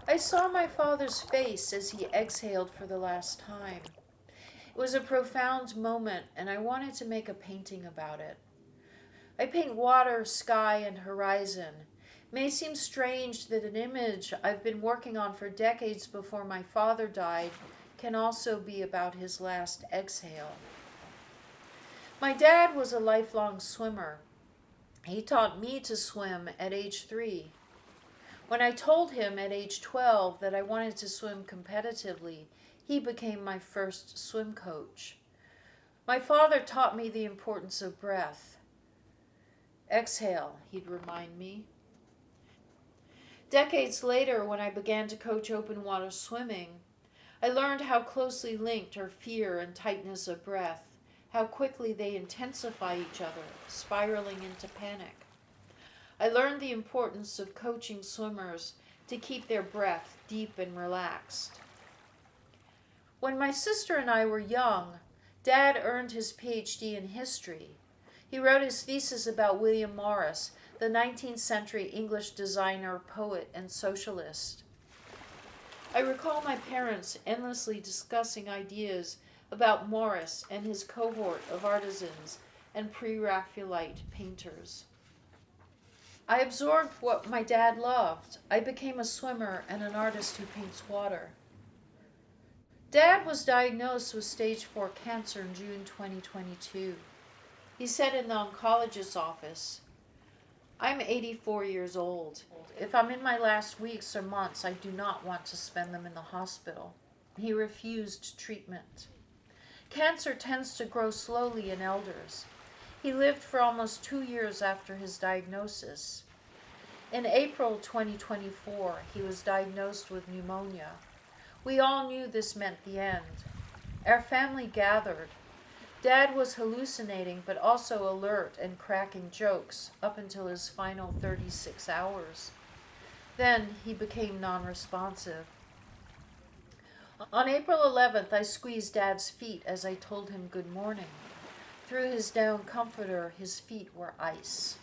I saw my father's face as he exhaled for the last time. It was a profound moment, and I wanted to make a painting about it. I paint water, sky, and horizon. It may seem strange that an image I've been working on for decades before my father died can also be about his last exhale. My dad was a lifelong swimmer. He taught me to swim at age 3. When I told him at age 12 that I wanted to swim competitively, he became my first swim coach. My father taught me the importance of breath. Exhale, he'd remind me. Decades later, when I began to coach open water swimming, I learned how closely linked are fear and tightness of breath, how quickly they intensify each other, spiraling into panic. I learned the importance of coaching swimmers to keep their breath deep and relaxed. When my sister and I were young, Dad earned his PhD in history. He wrote his thesis about William Morris, the 19th century English designer, poet, and socialist. I recall my parents endlessly discussing ideas about Morris and his cohort of artisans and pre-Raphaelite painters. I absorbed what my dad loved. I became a swimmer and an artist who paints water. Dad was diagnosed with stage 4 cancer in June 2022. He said in the oncologist's office, "I'm 84 years old. If I'm in my last weeks or months, I do not want to spend them in the hospital." He refused treatment. Cancer tends to grow slowly in elders. He lived for almost 2 years after his diagnosis. In April 2024, he was diagnosed with pneumonia. We all knew this meant the end. Our family gathered. Dad was hallucinating but also alert and cracking jokes up until his final 36 hours. Then he became non-responsive. On April 11th, I squeezed Dad's feet as I told him good morning. Through his down comforter, his feet were ice.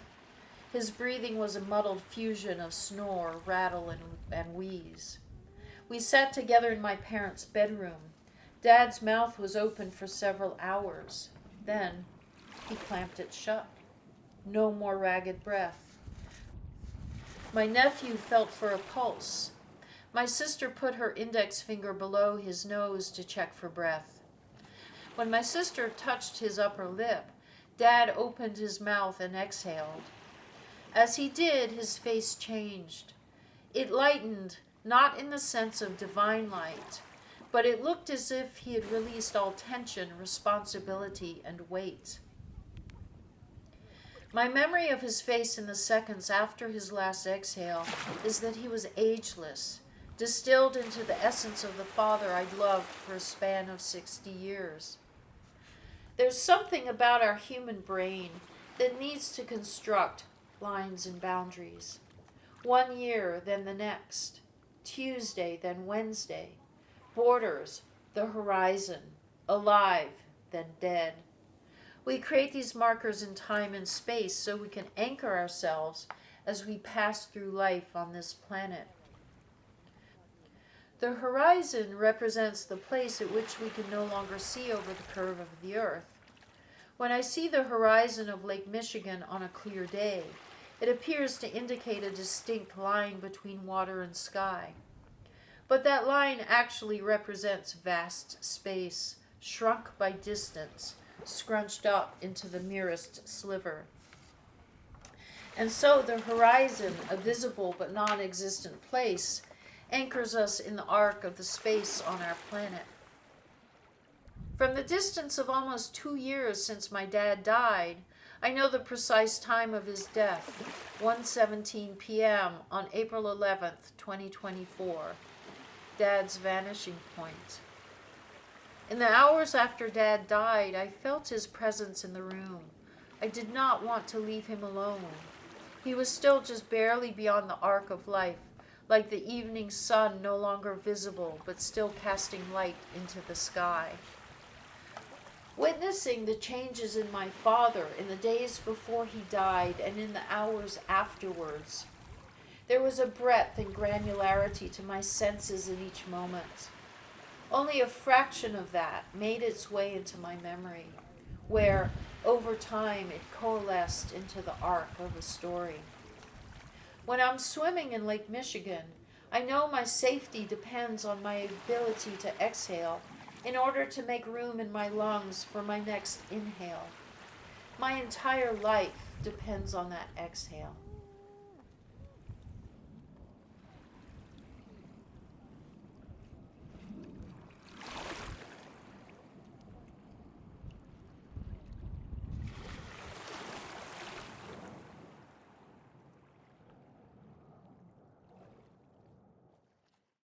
His breathing was a muddled fusion of snore, rattle, and wheeze. We sat together in my parents' bedroom. Dad's mouth was open for several hours. Then he clamped it shut. No more ragged breath. My nephew felt for a pulse. My sister put her index finger below his nose to check for breath. When my sister touched his upper lip, Dad opened his mouth and exhaled. As he did, his face changed. It lightened, not in the sense of divine light, but it looked as if he had released all tension, responsibility, and weight. My memory of his face in the seconds after his last exhale is that he was ageless, distilled into the essence of the father I'd loved for a span of 60 years. There's something about our human brain that needs to construct lines and boundaries. 1 year, then the next. Tuesday, then Wednesday. Borders, the horizon. Alive, then dead. We create these markers in time and space so we can anchor ourselves as we pass through life on this planet. The horizon represents the place at which we can no longer see over the curve of the earth. When I see the horizon of Lake Michigan on a clear day, it appears to indicate a distinct line between water and sky. But that line actually represents vast space, shrunk by distance, scrunched up into the merest sliver. And so the horizon, a visible but non-existent place, anchors us in the arc of the space on our planet. From the distance of almost 2 years since my dad died, I know the precise time of his death, 1:17 p.m. on April 11th, 2024, Dad's vanishing point. In the hours after Dad died, I felt his presence in the room. I did not want to leave him alone. He was still just barely beyond the arc of life, like the evening sun no longer visible, but still casting light into the sky. Witnessing the changes in my father in the days before he died and in the hours afterwards, There was a breadth and granularity to my senses in each moment. Only a fraction of that made its way into my memory, where, over time, it coalesced into the arc of a story. When I'm swimming in Lake Michigan, I know my safety depends on my ability to exhale in order to make room in my lungs for my next inhale. My entire life depends on that exhale.